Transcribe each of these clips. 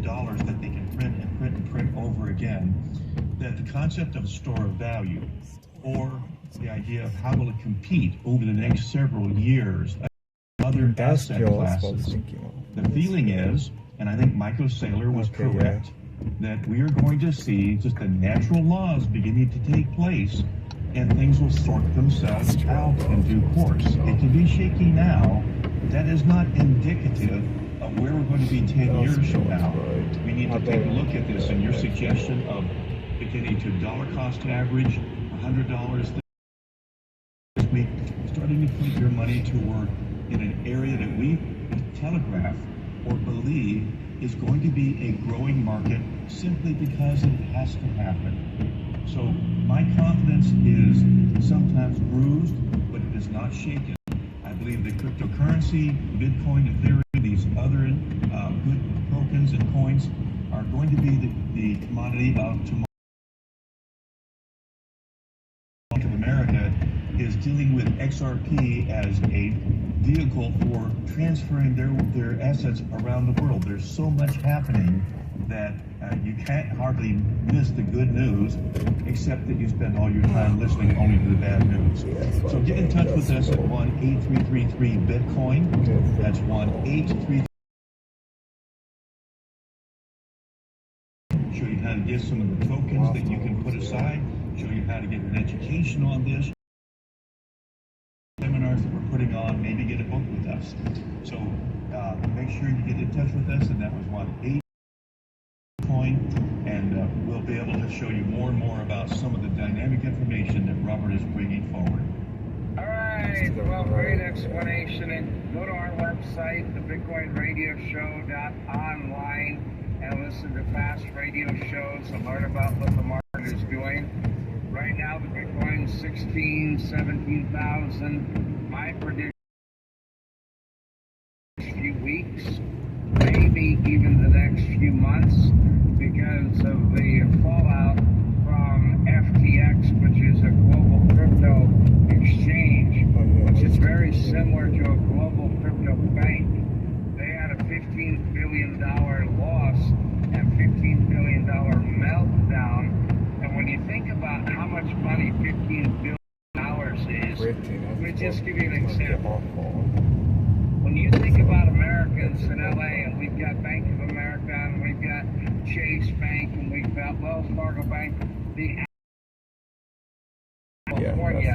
dollars that they can print and print and print over again, that the concept of a store of value, or the idea of how will it compete over the next several years against other asset classes. The feeling is, and I think Michael Saylor was correct, that we are going to see just the natural laws beginning to take place, and things will sort themselves out in due course. It can be shaky now, but that is not indicative of where we're going to be 10 years from now. We need to take a look at this, and your suggestion of beginning to dollar cost average $100 this week, starting to put your money to work in an area that we telegraph or believe is going to be a growing market simply because it has to happen. So my confidence is sometimes bruised, but it is not shaken. I believe that cryptocurrency, Bitcoin, Ethereum, these other good tokens and coins are going to be the commodity of tomorrow. Bank of America is dealing with XRP as a vehicle for transferring their assets around the world. There's so much happening that you can't hardly miss the good news, except that you spend all your time listening only to the bad news. So get in touch with us at 1-8333-BITCOIN. That's 1-833. Show you how to get some of the tokens that you can put aside, show you how to get an education on this. Seminars that we're putting on, maybe get a book with us. So make sure you get in touch with us, and that was 1-8-Coin, and we'll be able to show you more and more about some of the dynamic information that Robert is bringing forward. All right, well, great explanation, and go to our website, thebitcoinradioshow.online, and listen to past radio shows and learn about what the market is doing. Right now, the Bitcoin's 17,000. My prediction few weeks, maybe even the next few months, because of the fallout from FTX, which is a global crypto exchange, which is very similar to a global crypto bank. They had a $15 billion loss and $15 billion meltdown. And when you think about how much money $15 billion is, let me just give you an example. When you think about Americans in LA, and we've got Bank of America, and we've got Chase Bank, and we've got Wells Fargo Bank, the California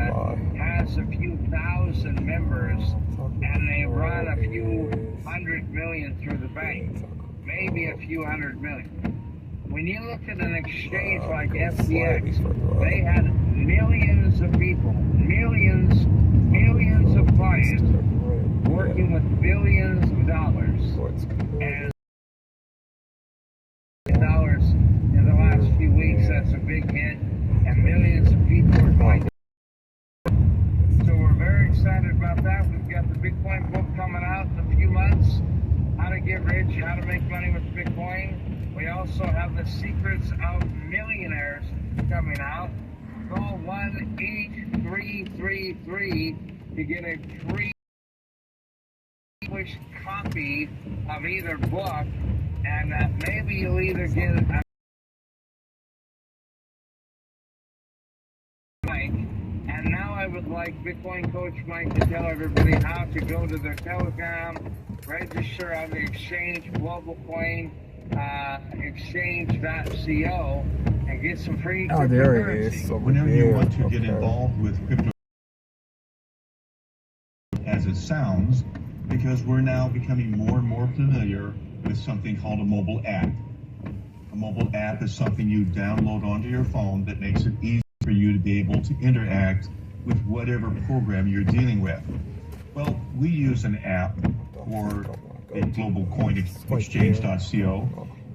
has a few thousand members, and they run a few $100 million through the bank, maybe a few $100 million. When you look at an exchange like FTX, they had millions of people, millions of clients working with billions of dollars. And dollars in the last few weeks, that's a big hit, and millions of people are going. So we're very excited about that. We've got the Bitcoin book coming out in a few months, How to Get Rich, How to Make Money with Bitcoin. We also have the Secrets of Millionaires coming out. Call 1-8333 to get a free English copy of either book, and maybe you'll either get a link. And now I would like Bitcoin Coach Mike to tell everybody how to go to their Telegram, register on the exchange, Global Coin, exchange.co, and get some free cryptocurrency. Oh, there it is. Whenever you want to get involved with crypto, as it sounds, because we're now becoming more and more familiar with something called a mobile app. A mobile app is something you download onto your phone that makes it easy for you to be able to interact with whatever program you're dealing with. Well, we use an app for a global coin exchange.co,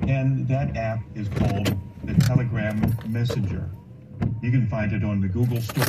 and that app is called the Telegram Messenger. You can find it on the Google Store.